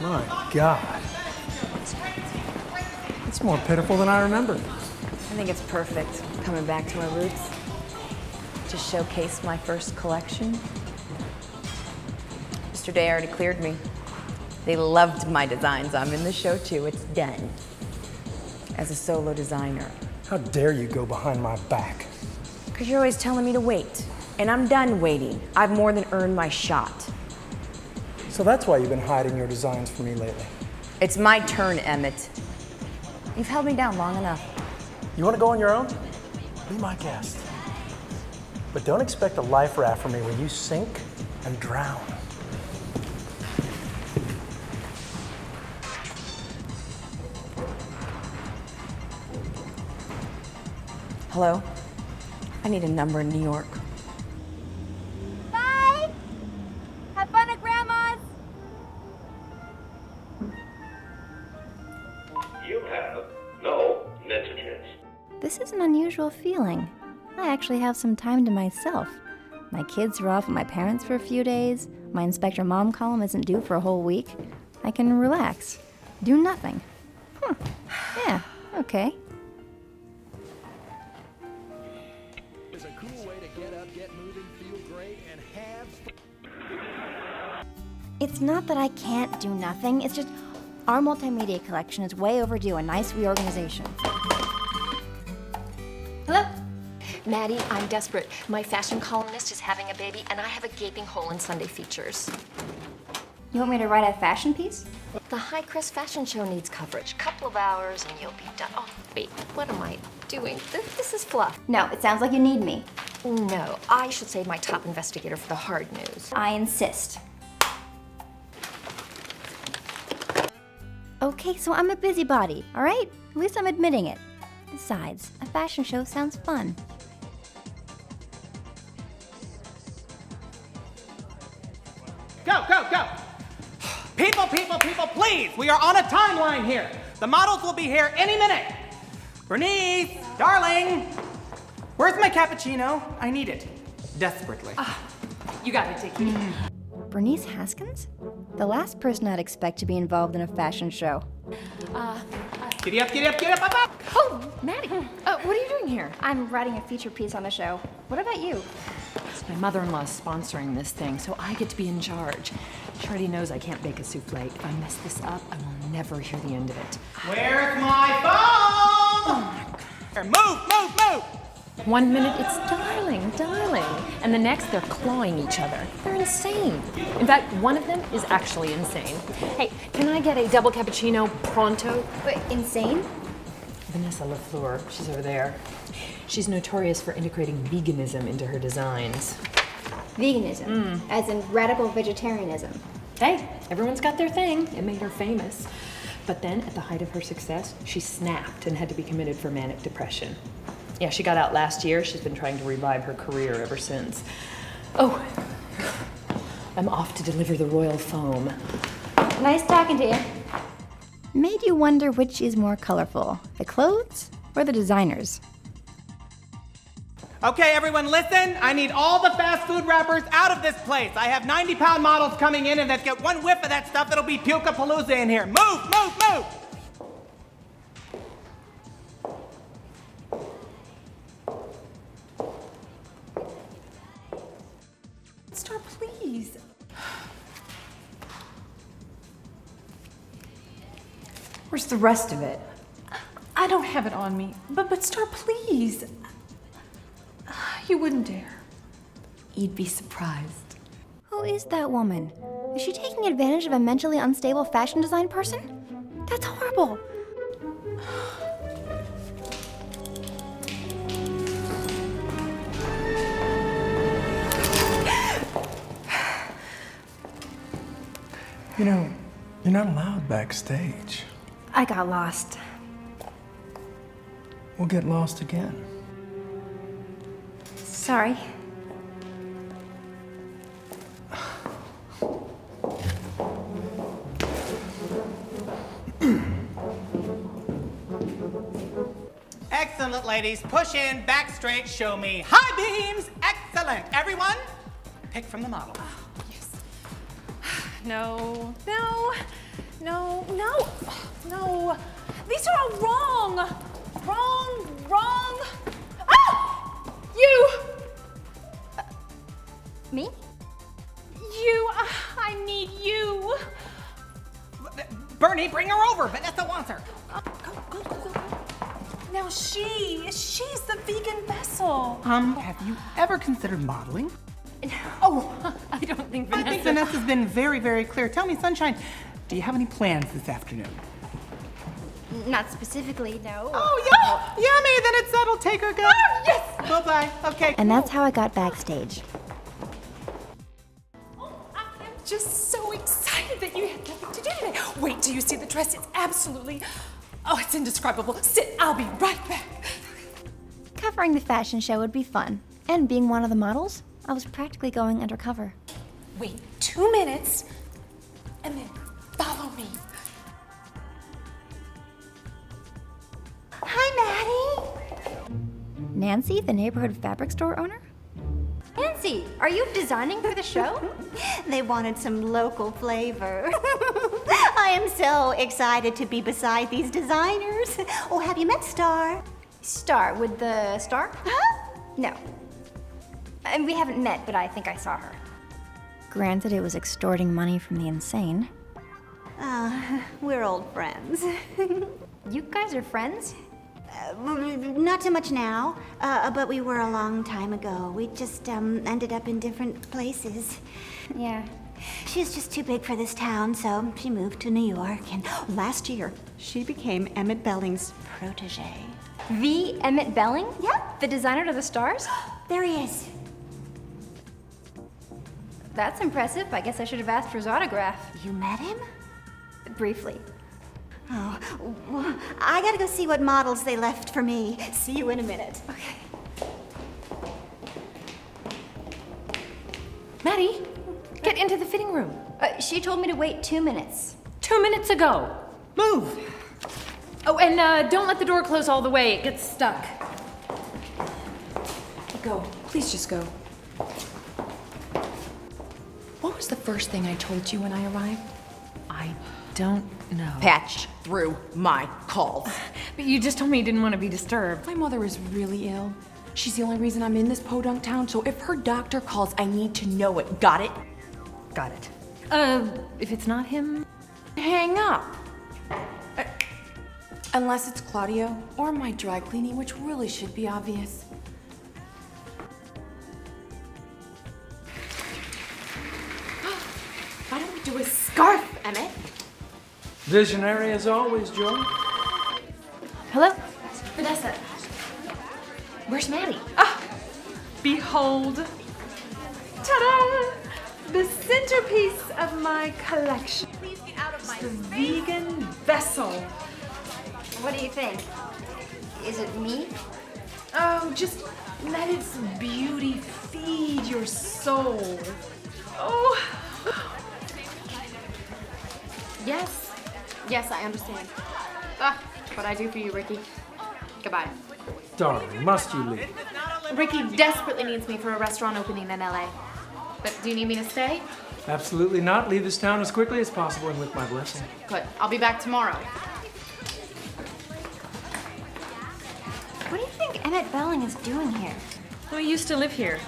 My God. It's more pitiful than I remembered. I think it's perfect, coming back to our roots. To showcase my first collection. Mr. Day already cleared me. They loved my designs. I'm in the show too. It's done. As a solo designer. How dare you go behind my back? Because you're always telling me to wait. And I'm done waiting. I've more than earned my shot. So that's why you've been hiding your designs from me lately. It's my turn, Emmett. You've held me down long enough. You want to go on your own? Be my guest. But don't expect a life raft from me when you sink and drown. Hello? I need a number in New York. Bye! Have fun at Grandma's! You have no messages. This is an unusual feeling. I actually have some time to myself. My kids are off with my parents for a few days. My Inspector Mom column isn't due for a whole week. I can relax. Do nothing. Yeah, okay. Is a cool way to get up, get moving, feel great, and have It's not that I can't do nothing. It's just our multimedia collection is way overdue a nice reorganization. Hello? Maddie, I'm desperate. My fashion columnist is having a baby, and I have a gaping hole in Sunday features. You want me to write a fashion piece? The High Crest Fashion Show needs coverage. Couple of hours, and you'll be done. Oh, wait, what am I doing? This is fluff. No, it sounds like you need me. No, I should save my top investigator for the hard news. I insist. Okay, so I'm a busybody, all right? At least I'm admitting it. Besides, a fashion show sounds fun. Go, go, go! People, please! We are on a timeline here. The models will be here any minute. Bernice, darling, where's my cappuccino? I need it. Desperately. You got it, Dickie. Bernice Haskins? The last person I'd expect to be involved in a fashion show. Giddy up, up! Oh, Maddie, what are you doing here? I'm writing a feature piece on the show. What about you? My mother-in-law's sponsoring this thing, so I get to be in charge. She already knows I can't bake a souffle. If I mess this up, I will never hear the end of it. Where's my phone? Move! 1 minute it's darling, and the next they're clawing each other. They're insane. In fact, one of them is actually insane. Hey, can I get a double cappuccino pronto? Wait, insane? Vanessa LaFleur, she's over there. She's notorious for integrating veganism into her designs. Veganism, as in radical vegetarianism. Hey, everyone's got their thing. It made her famous. But then, at the height of her success, she snapped and had to be committed for manic depression. Yeah, she got out last year. She's been trying to revive her career ever since. Oh, I'm off to deliver the royal foam. Nice talking to you. Made you wonder which is more colorful, the clothes or the designers? Okay, everyone, listen. I need all the fast food wrappers out of this place. I have 90-pound models coming in, and let's get one whiff of that stuff. It'll be puke-a-palooza in here. Move! Star, please. Where's the rest of it? I don't have it on me. But Star, please. You wouldn't dare. You'd be surprised. Who is that woman? Is she taking advantage of a mentally unstable fashion design person? That's horrible. You know, you're not allowed backstage. I got lost. We'll get lost again. Sorry. Excellent, ladies. Push in, back straight, show me high beams. Excellent. Everyone, pick from the model. No. No. These are all wrong. Wrong. Ah! You! Me? You, I need you. Bernie, bring her over. Vanessa wants her. Go. Now she's the vegan vessel. Have you ever considered modeling? Oh, I don't think I think Vanessa's been very, very clear. Tell me, Sunshine, do you have any plans this afternoon? Not specifically, no. Oh, yeah. Yummy. Then it's settled. Take her, go. Oh, yes. Bye-bye. Okay. And that's how I got backstage. I'm just so excited that you had nothing to do today. Wait till you see the dress. It's absolutely, it's indescribable. Sit, I'll be right back. Covering the fashion show would be fun. And being one of the models, I was practically going undercover. Wait 2 minutes, and then follow me. Hi, Maddie. Nancy, the neighborhood fabric store owner? Nancy, are you designing for the show? They wanted some local flavor. I am so excited to be beside these designers. Oh, have you met Star? Star, with the star? Huh? No. And we haven't met, but I think I saw her. Granted, it was extorting money from the insane. We're old friends. You guys are friends? Not so much now, but we were a long time ago. We just ended up in different places. Yeah. She was just too big for this town, so she moved to New York, and last year she became Emmett Belling's protege. The Emmett Belling? Yep. The designer to the stars? There he is. That's impressive. I guess I should have asked for his autograph. You met him? Briefly. Oh, well, I gotta go see what models they left for me. See you in a minute. Okay. Maddie, get into the fitting room. She told me to wait 2 minutes. 2 minutes ago. Move. Oh, and don't let the door close all the way. It gets stuck. Go. Please just go. What was the first thing I told you when I arrived? I don't know. Patch through my calls. But you just told me you didn't want to be disturbed. My mother is really ill. She's the only reason I'm in this podunk town, so if her doctor calls, I need to know it. Got it? Got it. If it's not him, Hang up. Unless it's Claudio or my dry cleaning, which really should be obvious. Why don't we do a scarf, Emmett? Visionary as always, Joe. Hello? Vanessa. Where's Maddie? behold. Ta-da! The centerpiece of my collection. Please get out of my the vegan vessel. What do you think? Is it me? Oh, just let its beauty feed your soul. Oh. Yes, I understand. What I do for you, Ricky. Goodbye. Darling, must you leave? Ricky desperately needs me for a restaurant opening in LA. But do you need me to stay? Absolutely not. Leave this town as quickly as possible and with my blessing. Good. I'll be back tomorrow. What do you think Emmett Belling is doing here? Well, he used to live here.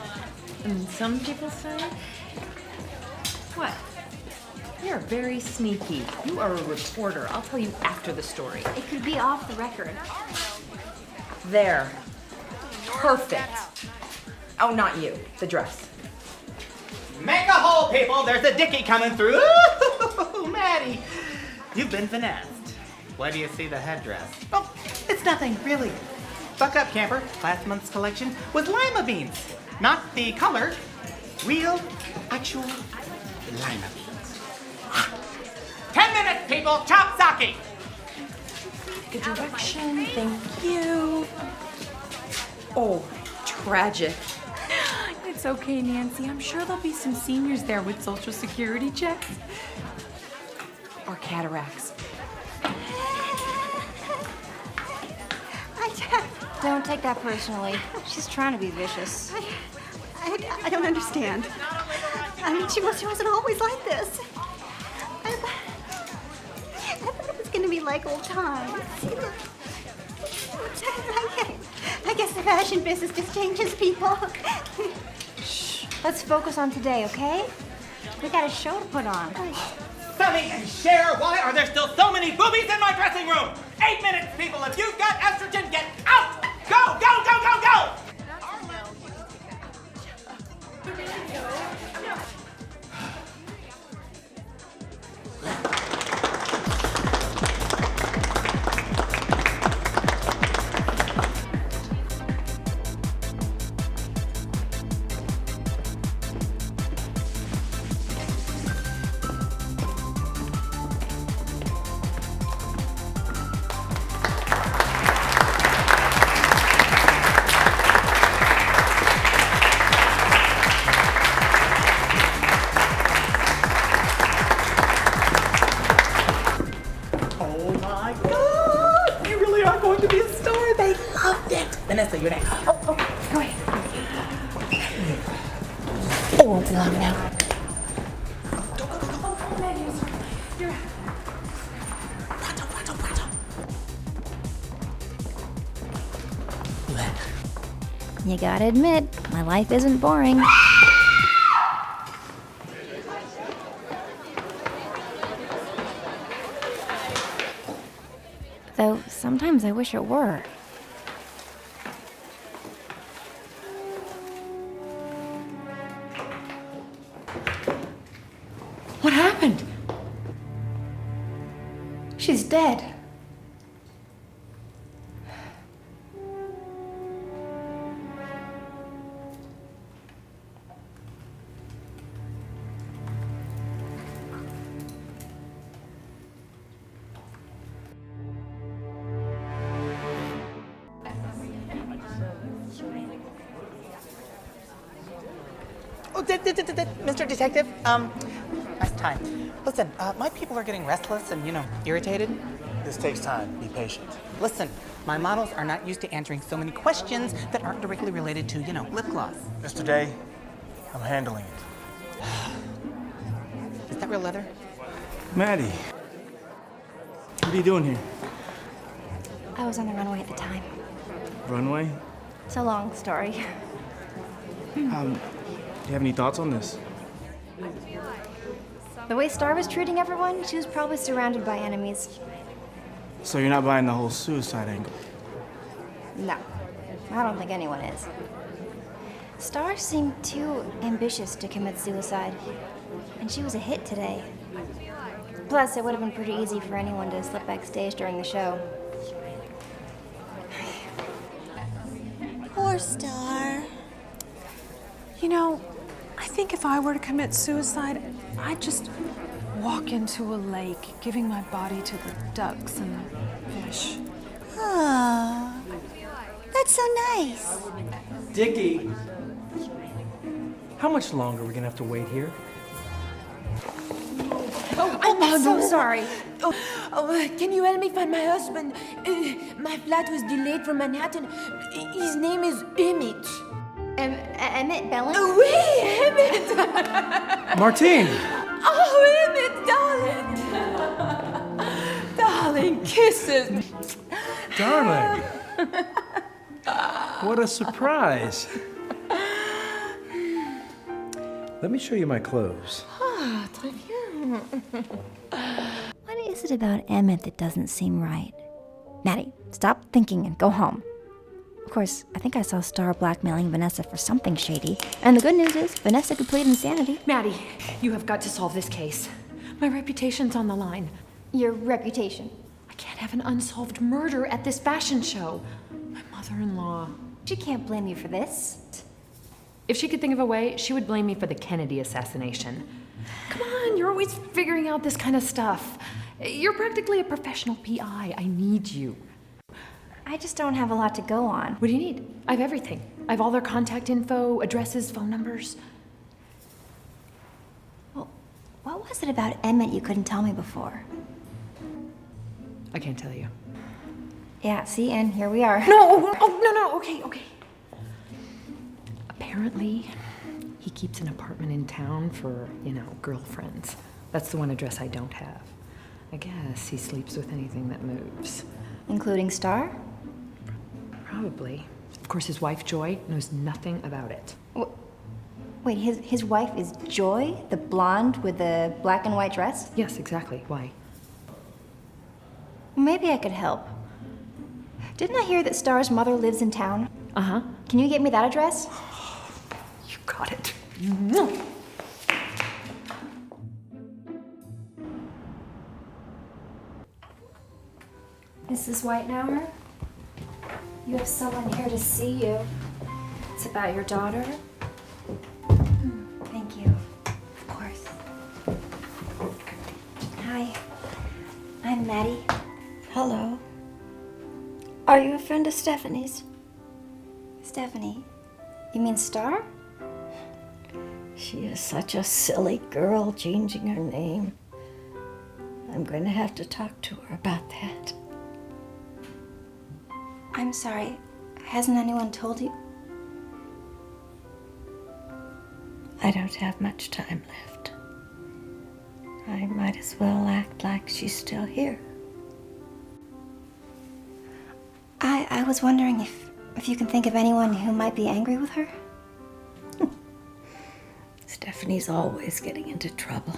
And some people say... What? You're very sneaky. You are a reporter. I'll tell you after the story. It could be off the record. There. Perfect. Oh, not you. The dress. Make a hole, people. There's a dickie coming through. Ooh, Maddie, you've been finessed. Why do you see the headdress? Oh, it's nothing, really. Buck up, camper. Last month's collection was lima beans. Not the color. Real, actual lima beans. 10 minutes, people. Chop sake. Good direction. Thank you. Oh, tragic. It's okay, Nancy. I'm sure there'll be some seniors there with Social Security checks. Or cataracts. Don't take that personally. She's trying to be vicious. I don't understand. I mean, she wasn't always like this. gonna be like old times. I guess the fashion business just changes people. Let's focus on today, okay? We got a show to put on. Sunny and Cher, why are there still so many boobies in my dressing room? 8 minutes, people. If you've got estrogen, get out! Go, go, go, go, go! Vanessa, you're next. Go ahead. It won't be long now. You gotta admit, my life isn't boring. Though sometimes I wish it were. What happened? She's dead. Oh, Mr. Detective, nice time. Listen, my people are getting restless and, irritated. This takes time. Be patient. Listen, my models are not used to answering so many questions that aren't directly related to, lip gloss. Mr. Day, I'm handling it. Is that real leather? Maddie, what are you doing here? I was on the runway at the time. Runway? It's a long story. Do you have any thoughts on this? The way Star was treating everyone, she was probably surrounded by enemies. So you're not buying the whole suicide angle? No, I don't think anyone is. Star seemed too ambitious to commit suicide, and she was a hit today. Plus, it would have been pretty easy for anyone to slip backstage during the show. Poor Star. I think if I were to commit suicide, I'd just walk into a lake, giving my body to the ducks and fish. Oh, that's so nice. Dickie, how much longer are we gonna have to wait here? I'm so sorry. Can you help me find my husband? My flight was delayed from Manhattan. His name is Emmett. Emmett Belling? Oui, Emmett! Martine! Oh, Emmett, darling! Darling, kisses! Darling! What a surprise! Let me show you my clothes. Ah, très bien. What is it about Emmett that doesn't seem right? Maddie, stop thinking and go home. Of course, I think I saw Star blackmailing Vanessa for something shady. And the good news is, Vanessa could plead insanity. Maddie, you have got to solve this case. My reputation's on the line. Your reputation. I can't have an unsolved murder at this fashion show. My mother-in-law. She can't blame you for this. If she could think of a way, she would blame me for the Kennedy assassination. Come on, you're always figuring out this kind of stuff. You're practically a professional PI. I need you. I just don't have a lot to go on. What do you need? I have everything. I have all their contact info, addresses, phone numbers. Well, what was it about Emmett you couldn't tell me before? I can't tell you. Yeah, see, and here we are. No! Oh, no, okay. Apparently, he keeps an apartment in town for, girlfriends. That's the one address I don't have. I guess he sleeps with anything that moves. Including Star? Probably. Of course, his wife, Joy, knows nothing about it. Wait, his wife is Joy? The blonde with the black and white dress? Yes, exactly. Why? Maybe I could help. Didn't I hear that Star's mother lives in town? Uh-huh. Can you get me that address? You got it. Mrs. Whitenauer? You have someone here to see you. It's about your daughter? Thank you. Of course. Hi. I'm Maddie. Hello. Are you a friend of Stephanie's? Stephanie. You mean Star? She is such a silly girl changing her name. I'm going to have to talk to her about that. I'm sorry. Hasn't anyone told you? I don't have much time left. I might as well act like she's still here. I was wondering if you can think of anyone who might be angry with her? Stephanie's always getting into trouble.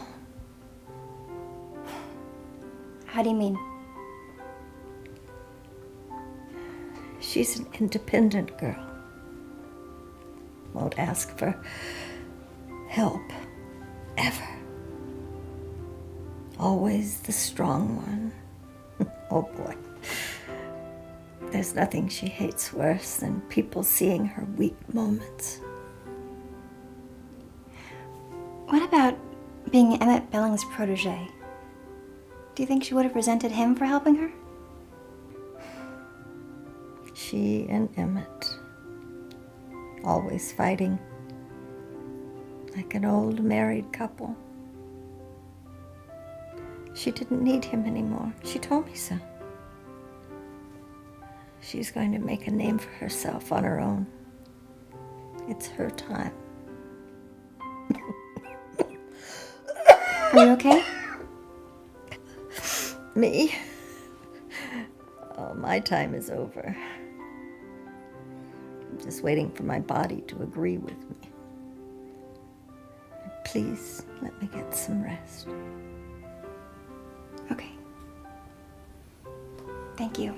How do you mean? She's an independent girl. Won't ask for help, ever. Always the strong one. Oh boy. There's nothing she hates worse than people seeing her weak moments. What about being Emmett Belling's protege? Do you think she would have resented him for helping her? She and Emmett, always fighting, like an old married couple. She didn't need him anymore. She told me so. She's going to make a name for herself on her own. It's her time. Are you okay? Me? Oh, my time is over. I'm just waiting for my body to agree with me. Please, let me get some rest. Okay. Thank you.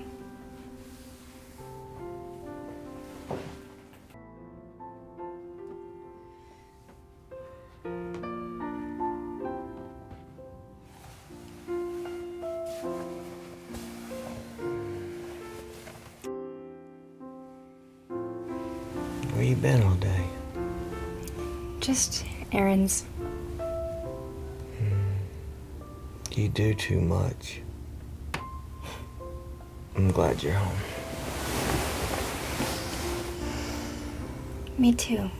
Where you been all day? Just errands. You do too much. I'm glad you're home. Me too.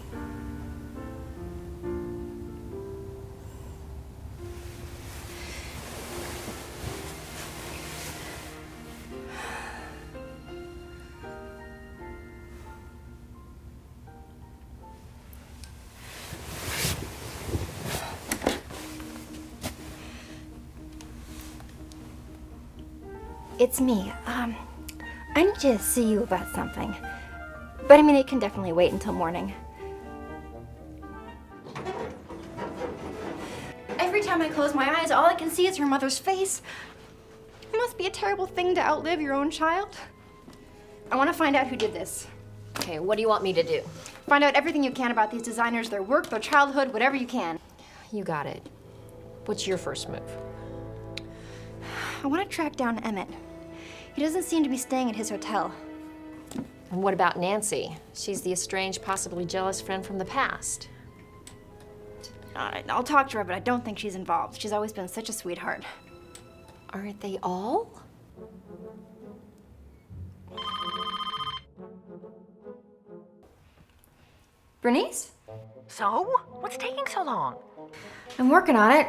It's me. I need to see you about something. But I mean, it can definitely wait until morning. Every time I close my eyes, all I can see is your mother's face. It must be a terrible thing to outlive your own child. I want to find out who did this. Okay, what do you want me to do? Find out everything you can about these designers, their work, their childhood, whatever you can. You got it. What's your first move? I want to track down Emmett. He doesn't seem to be staying at his hotel. And what about Nancy? She's the estranged, possibly jealous friend from the past. I'll talk to her, but I don't think she's involved. She's always been such a sweetheart. Aren't they all? Bernice? So? What's taking so long? I'm working on it.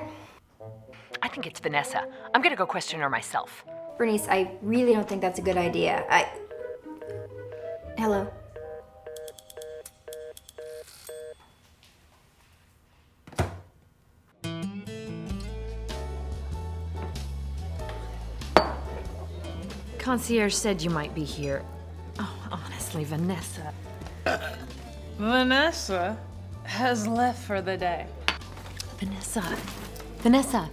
I think it's Vanessa. I'm gonna go question her myself. Bernice, I really don't think that's a good idea. Hello? concierge said you might be here. Oh, honestly, Vanessa. Vanessa has left for the day. Vanessa,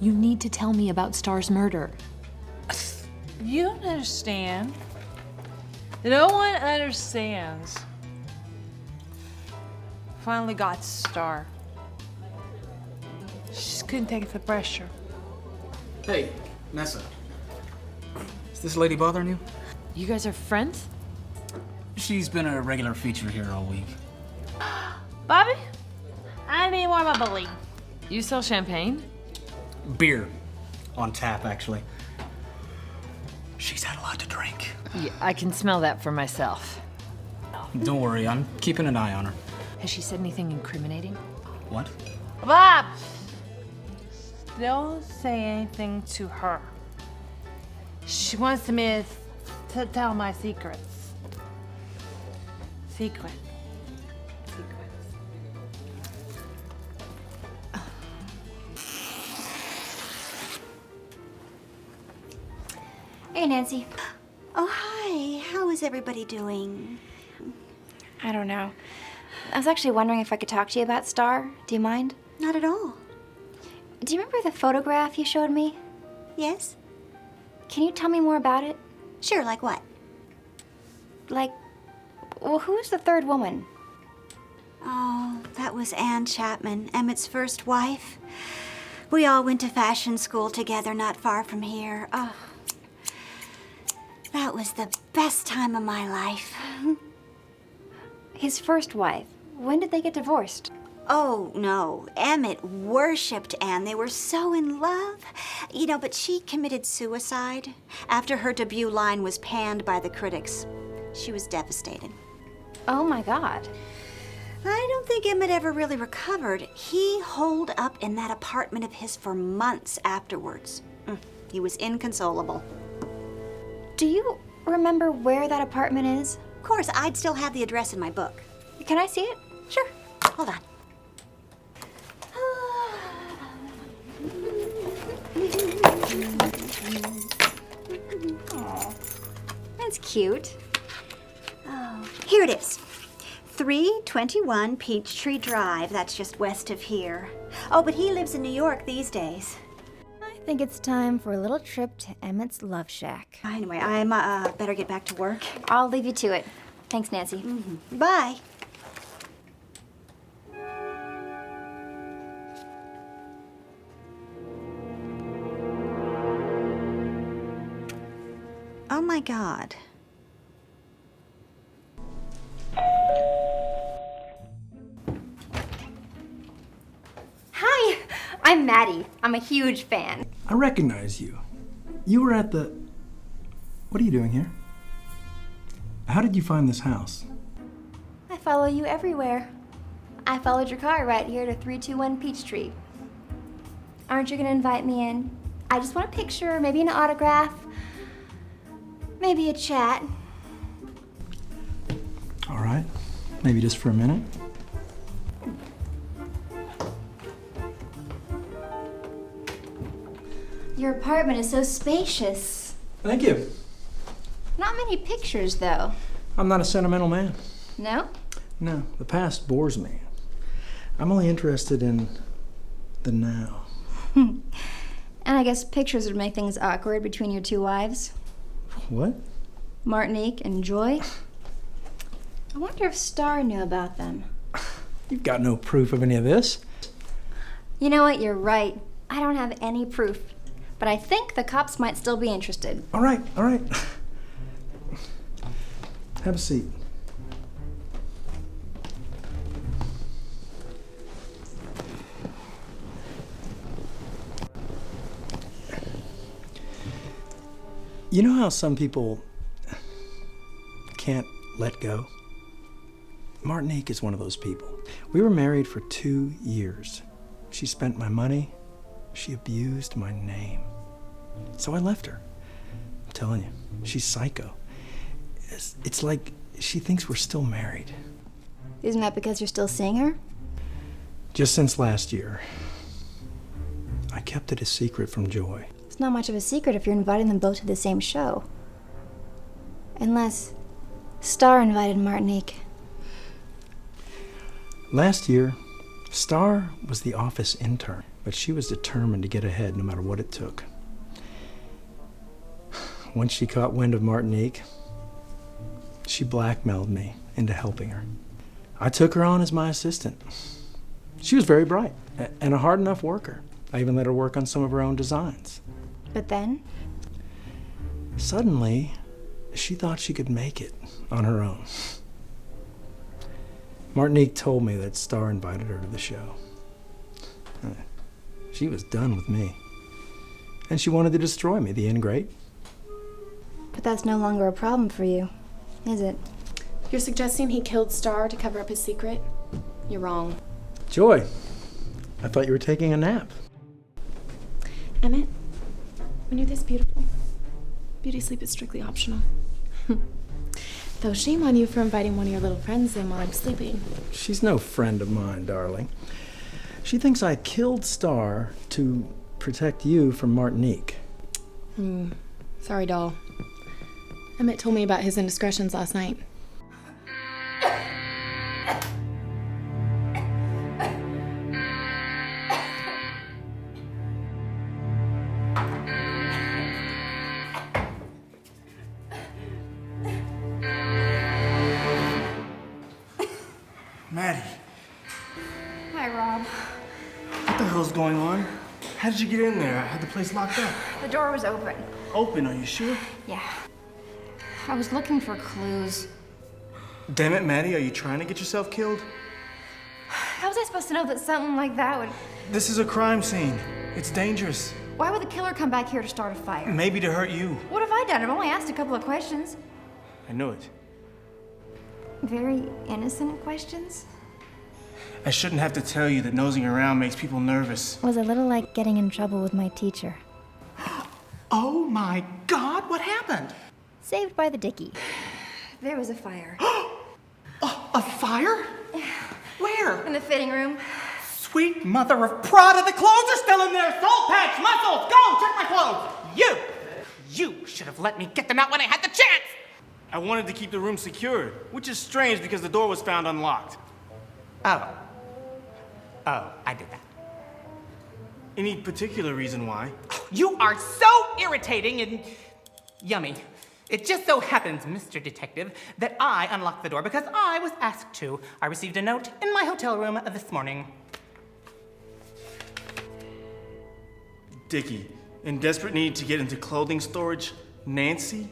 you need to tell me about Star's murder. You don't understand. No one understands. Finally got Star. She just couldn't take the pressure. Hey, Nessa. Is this lady bothering you? You guys are friends? She's been a regular feature here all week. Bobby, I need more bubbly. You sell champagne? Beer. On tap, actually. She's had a lot to drink. Yeah, I can smell that for myself. Don't worry, I'm keeping an eye on her. Has she said anything incriminating? What? Bob! Don't say anything to her. She wants me to tell my secrets. Secrets. Hey, Nancy. Oh, hi. How is everybody doing? I don't know. I was actually wondering if I could talk to you about Star. Do you mind? Not at all. Do you remember the photograph you showed me? Yes? Can you tell me more about it? Sure, like what? Like, well, who's the third woman? Oh, that was Anne Chapman, Emmett's first wife. We all went to fashion school together not far from here. Oh, that was the best time of my life. His first wife. When did they get divorced? Oh, no. Emmett worshipped Anne. They were so in love. You know, but she committed suicide after her debut line was panned by the critics. She was devastated. Oh, my God. I don't think Emmett ever really recovered. He holed up in that apartment of his for months afterwards. He was inconsolable. Do you remember where that apartment is? Of course, I'd still have the address in my book. Can I see it? Sure. Hold on. Aw, that's cute. Oh, here it is. 321 Peachtree Drive. That's just west of here. Oh, but he lives in New York these days. I think it's time for a little trip to Emmett's Love Shack. Anyway, I'm better get back to work. I'll leave you to it. Thanks, Nancy. Bye. Oh my God. Hi, I'm Maddie. I'm a huge fan. I recognize you. You were at the... What are you doing here? How did you find this house? I follow you everywhere. I followed your car right here to 321 Peachtree. Aren't you gonna invite me in? I just want a picture, maybe an autograph, maybe a chat. All right. Maybe just for a minute. Your apartment is so spacious. Thank you. Not many pictures, though. I'm not a sentimental man. No? No, the past bores me. I'm only interested in the now. And I guess pictures would make things awkward between your two wives. What? Martinique and Joy. I wonder if Star knew about them. You've got no proof of any of this. You know what? You're right. I don't have any proof. But I think the cops might still be interested. All right, all right. Have a seat. You know how some people can't let go? Martinique is one of those people. We were married for 2 years. She spent my money. She abused my name. So I left her. I'm telling you, she's psycho. It's like she thinks we're still married. Isn't that because you're still seeing her? Just since last year. I kept it a secret from Joy. It's not much of a secret if you're inviting them both to the same show. Unless Star invited Martinique. Last year, Star was the office intern, but she was determined to get ahead no matter what it took. Once she caught wind of Martinique, she blackmailed me into helping her. I took her on as my assistant. She was very bright and a hard enough worker. I even let her work on some of her own designs. But then? Suddenly, she thought she could make it on her own. Martinique told me that Star invited her to the show. She was done with me. And she wanted to destroy me, the ingrate. But that's no longer a problem for you, is it? You're suggesting he killed Star to cover up his secret? You're wrong. Joy, I thought you were taking a nap. Emmett, when you're this beautiful, beauty sleep is strictly optional. Though shame on you for inviting one of your little friends in while I'm sleeping. She's no friend of mine, darling. She thinks I killed Star to protect you from Martinique. Sorry, doll. Emmett told me about his indiscretions last night. Maddie, Hi, Rob. what the hell's going on? How did you get in there? I had the place locked up. The door was open. Open, are you sure? Yeah. I was looking for clues. Damn it, Maddie, are you trying to get yourself killed? How was I supposed to know that something like that would... This is a crime scene. It's dangerous. Why would the killer come back here to start a fire? Maybe to hurt you. What have I done? I've only asked a couple of questions. I knew it. Very innocent questions. I shouldn't have to tell you that nosing around makes people nervous. Was a little like getting in trouble with my teacher. Oh my God, what happened? Saved by the Dickie. There was a fire. A fire? Where? In the fitting room. Sweet mother of Prada, the clothes are still in there! Soul patch, muscles, go, check my clothes! You should have let me get them out when I had the chance! I wanted to keep the room secured, which is strange because the door was found unlocked. Oh, I did that. Any particular reason why? You are so irritating and yummy. It just so happens, Mr. Detective, that I unlocked the door because I was asked to. I received a note in my hotel room this morning. Dickie, in desperate need to get into clothing storage, Nancy?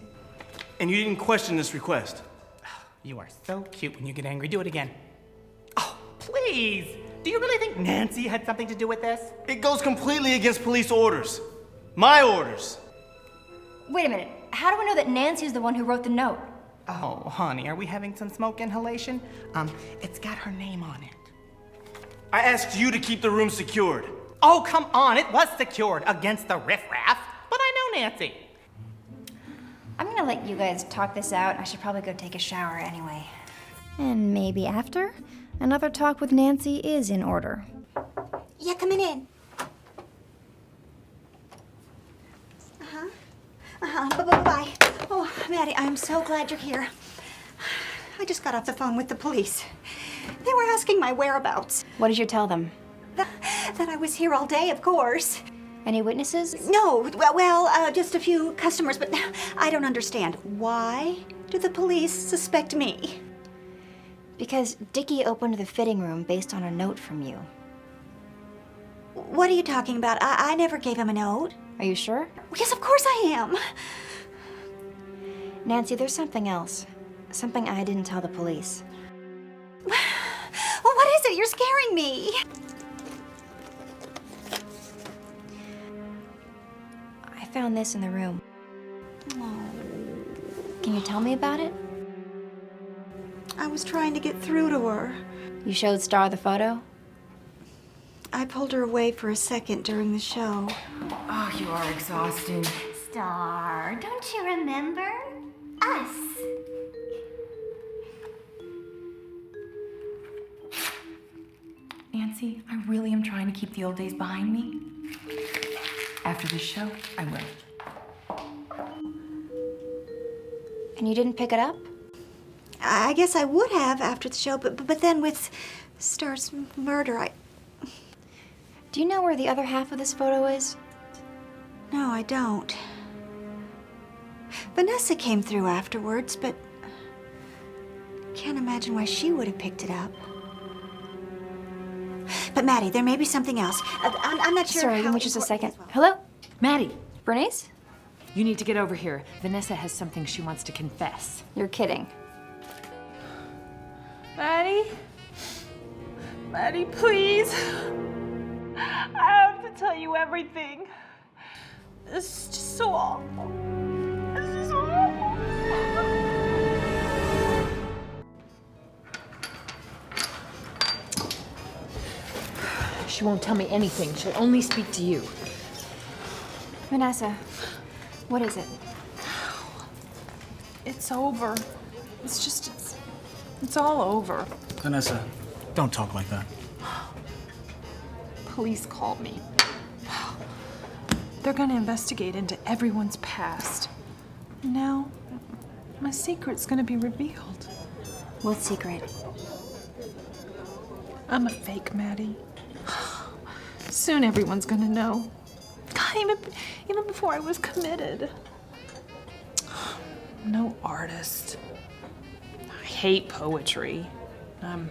And you didn't question this request. You are so cute when you get angry. Do it again. Oh, please. Do you really think Nancy had something to do with this? It goes completely against police orders. My orders. Wait a minute. How do we know that Nancy's the one who wrote the note? Oh, honey, are we having some smoke inhalation? It's got her name on it. I asked you to keep the room secured. Oh, come on. It was secured against the riffraff. But I know Nancy. I'm gonna let you guys talk this out. I should probably go take a shower anyway. And maybe after, another talk with Nancy is in order. Yeah, coming in. Bye-bye. Oh, Maddie, I'm so glad you're here. I just got off the phone with the police. They were asking my whereabouts. What did you tell them? That I was here all day, of course. Any witnesses? No, well, just a few customers, but I don't understand. Why do the police suspect me? Because Dickie opened the fitting room based on a note from you. What are you talking about? I never gave him a note. Are you sure? Yes, of course I am. Nancy, there's something else. Something I didn't tell the police. Well, what is it? You're scaring me. I found this in the room. Oh. Can you tell me about it? I was trying to get through to her. You showed Star the photo? I pulled her away for a second during the show. Oh, you are exhausting. Star, don't you remember? Us. Nancy, I really am trying to keep the old days behind me. After this show, I will. And you didn't pick it up? I guess I would have after the show, but then with Star's murder, Do you know where the other half of this photo is? No, I don't. Vanessa came through afterwards, but can't imagine why she would have picked it up. But Maddie, there may be something else. I'm not sure. Sorry, give me just a second. Hello? Maddie. Bernice? You need to get over here. Vanessa has something she wants to confess. You're kidding. Maddie? Maddie, please. I have to tell you everything. This is just so awful. This is awful. She won't tell me anything. She'll only speak to you. Vanessa, what is it? It's over. It's all over. Vanessa, don't talk like that. Police called me. They're gonna investigate into everyone's past. Now, my secret's gonna be revealed. What secret? I'm a fake, Maddie. Soon everyone's gonna know. God, even before I was committed. No artist. I hate poetry. I'm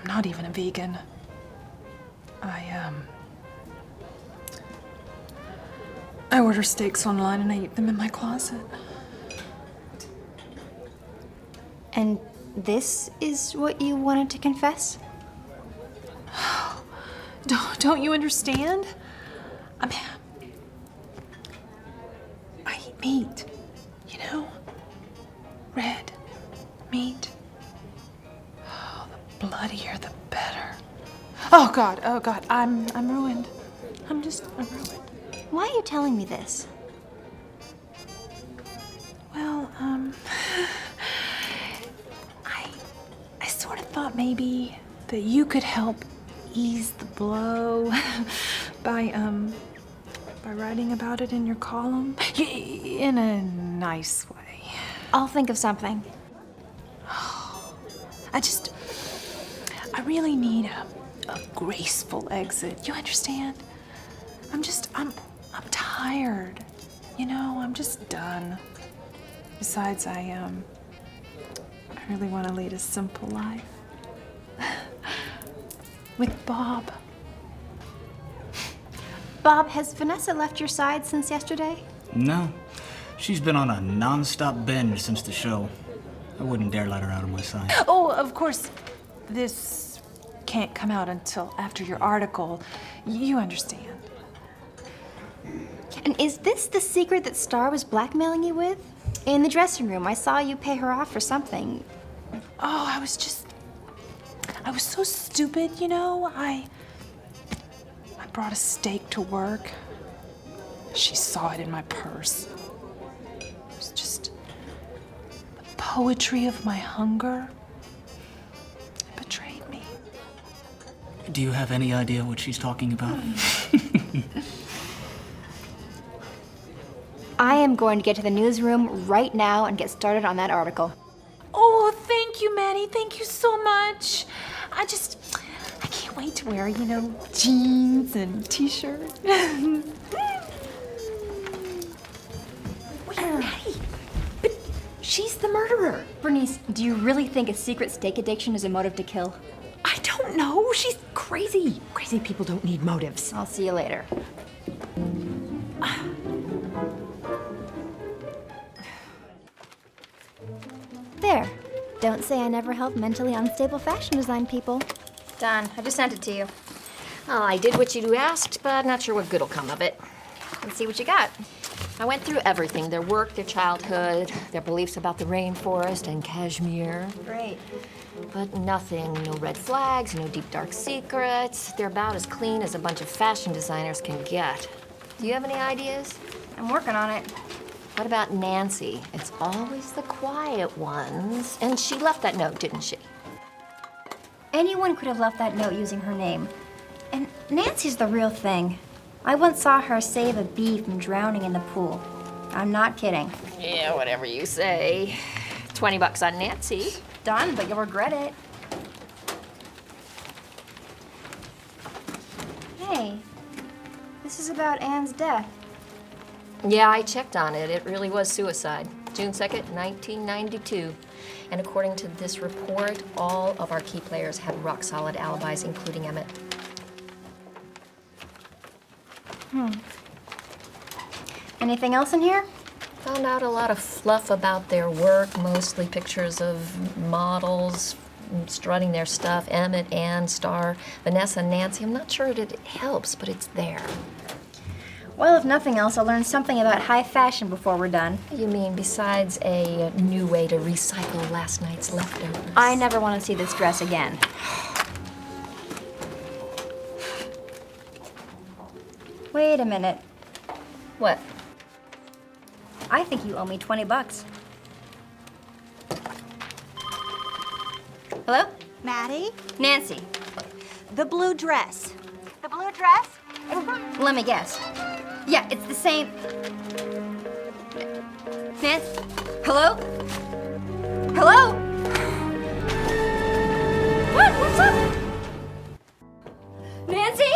not even a vegan. I order steaks online and I eat them in my closet. And this is what you wanted to confess? Don't you understand? I eat meat, you know? Red meat. Oh, the bloodier the better. Oh God, I'm ruined. I'm ruined. Why are you telling me this? Well, I sort of thought maybe that you could help ease the blow by writing about it in your column in a nice way. I'll think of something. I really need a graceful exit. You understand? I'm tired. You know, I'm just done. Besides, I really want to lead a simple life. With Bob. Bob, has Vanessa left your side since yesterday? No. She's been on a non-stop binge since the show. I wouldn't dare let her out of my sight. Oh, of course, this can't come out until after your article. You understand. And is this the secret that Star was blackmailing you with? In the dressing room, I saw you pay her off for something. Oh, I was so stupid, you know? I brought a steak to work. She saw it in my purse. It was just the poetry of my hunger. It betrayed me. Do you have any idea what she's talking about? I am going to get to the newsroom right now and get started on that article. Oh, thank you, Maddie. Thank you so much. I can't wait to wear, you know, jeans and t-shirt. Wait, Maddie, but she's the murderer. Bernice, do you really think a secret steak addiction is a motive to kill? I don't know. She's crazy. Crazy people don't need motives. I'll see you later. There. Don't say I never help mentally unstable fashion design people. Done. I just sent it to you. Oh, I did what you asked, but not sure what good will come of it. Let's see what you got. I went through everything, their work, their childhood, their beliefs about the rainforest and cashmere. Great. But nothing, no red flags, no deep dark secrets. They're about as clean as a bunch of fashion designers can get. Do you have any ideas? I'm working on it. What about Nancy? It's always the quiet ones. And she left that note, didn't she? Anyone could have left that note using her name. And Nancy's the real thing. I once saw her save a bee from drowning in the pool. I'm not kidding. Yeah, whatever you say. $20 on Nancy. Done, but you'll regret it. Hey, this is about Anne's death. Yeah, I checked on it. It really was suicide. June 2nd, 1992. And according to this report, all of our key players had rock-solid alibis, including Emmett. Anything else in here? Found out a lot of fluff about their work, mostly pictures of models strutting their stuff. Emmett, Anne, Star, Vanessa, Nancy. I'm not sure it helps, but it's there. Well, if nothing else, I'll learn something about high fashion before we're done. You mean besides a new way to recycle last night's leftovers? I never want to see this dress again. Wait a minute. What? I think you owe me $20. Hello? Maddie? Nancy. The blue dress. The blue dress? Let me guess. Yeah, it's the same. Nancy? Hello? Hello? What? What's up? Nancy?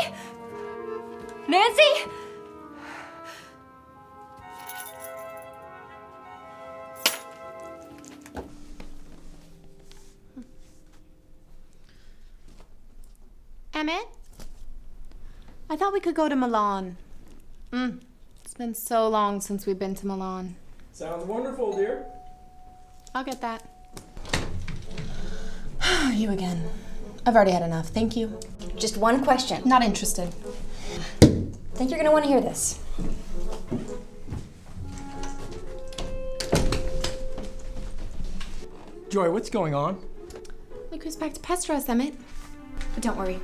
Nancy? Emmett? I thought we could go to Milan. It's been so long since we've been to Milan. Sounds wonderful, dear. I'll get that. You again. I've already had enough. Thank you. Just one question. Not interested. Think you're gonna want to hear this. Joy, what's going on? Look who's back to pester us, Emmett. But don't worry.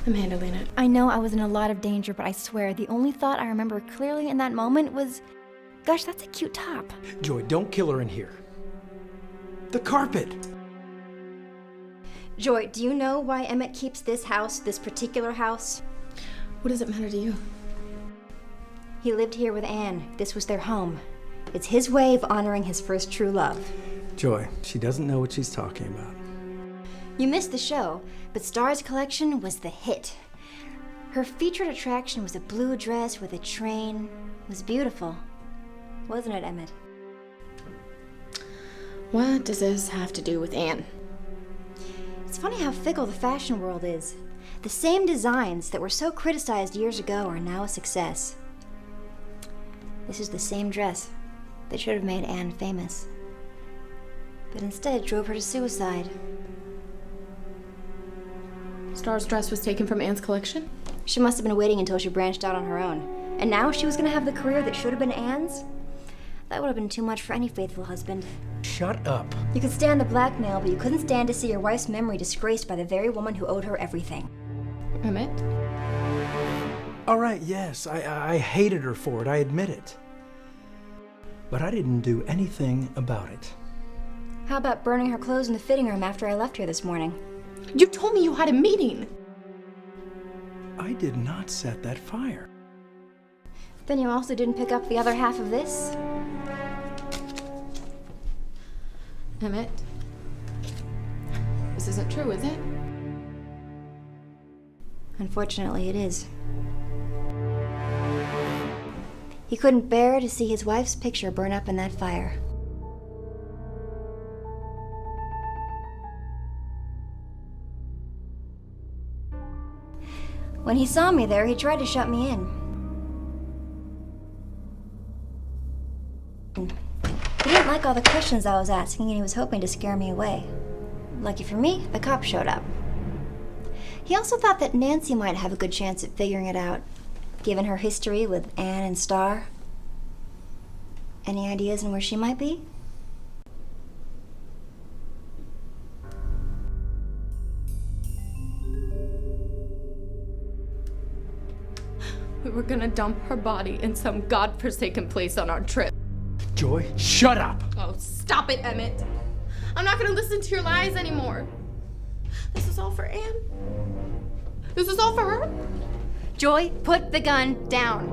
I'm handling it. I know I was in a lot of danger, but I swear the only thought I remember clearly in that moment was, gosh, that's a cute top. Joy, don't kill her in here. The carpet! Joy, do you know why Emmett keeps this house, this particular house? What does it matter to you? He lived here with Anne. This was their home. It's his way of honoring his first true love. Joy, she doesn't know what she's talking about. You missed the show, but Star's collection was the hit. Her featured attraction was a blue dress with a train. It was beautiful. Wasn't it, Emmett? What does this have to do with Anne? It's funny how fickle the fashion world is. The same designs that were so criticized years ago are now a success. This is the same dress that should have made Anne famous, but instead drove her to suicide. Star's dress was taken from Anne's collection? She must have been waiting until she branched out on her own. And now she was gonna have the career that should have been Anne's? That would have been too much for any faithful husband. Shut up. You could stand the blackmail, but you couldn't stand to see your wife's memory disgraced by the very woman who owed her everything. Emmett? All right, yes, I hated her for it, I admit it. But I didn't do anything about it. How about burning her clothes in the fitting room after I left here this morning? You told me you had a meeting. I did not set that fire. Then you also didn't pick up the other half of this? Emmett? This isn't true, is it? Unfortunately, it is. He couldn't bear to see his wife's picture burn up in that fire. When he saw me there, he tried to shut me in. He didn't like all the questions I was asking, and he was hoping to scare me away. Lucky for me, the cops showed up. He also thought that Nancy might have a good chance at figuring it out, given her history with Anne and Star. Any ideas on where she might be? We were gonna dump her body in some godforsaken place on our trip. Joy, shut up! Oh, stop it, Emmett. I'm not gonna listen to your lies anymore. This is all for Anne. This is all for her. Joy, put the gun down.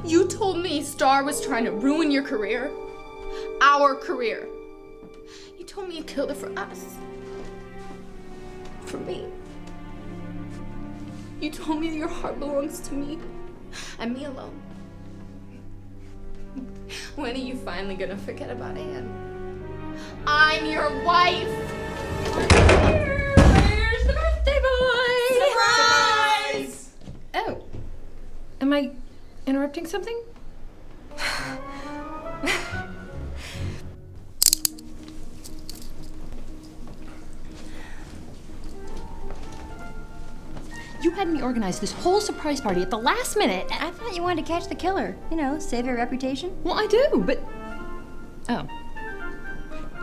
You told me Star was trying to ruin your career. Our career. You told me you killed her for us. For me. You told me your heart belongs to me. And me alone. When are you finally gonna forget about Anne? I'm your wife! Where's the birthday boy? Surprise! Oh. Am I interrupting something? You had me organize this whole surprise party at the last minute. I thought you wanted to catch the killer. You know, save your reputation. Well, I do, but... Oh.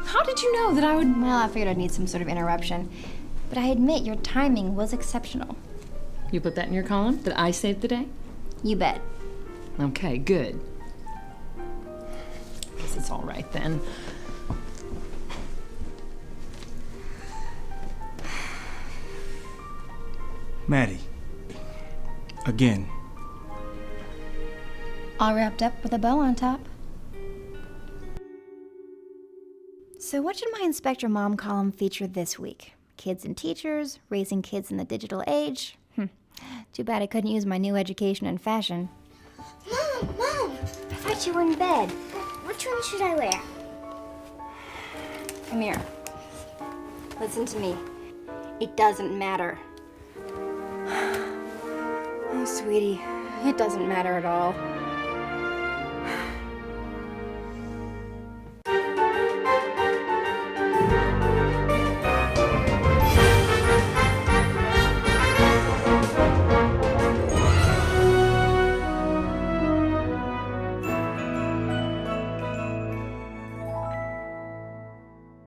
How did you know that I would... Well, I figured I'd need some sort of interruption. But I admit your timing was exceptional. You put that in your column? That I saved the day? You bet. Okay, good. Guess it's all right then. Maddie. Again. All wrapped up with a bow on top. So what should my Inspector Mom column feature this week? Kids and teachers, raising kids in the digital age? Too bad I couldn't use my new education and fashion. Mom! I thought you were in bed. Which one should I wear? Come here. Listen to me. It doesn't matter. Oh, sweetie, it doesn't matter at all.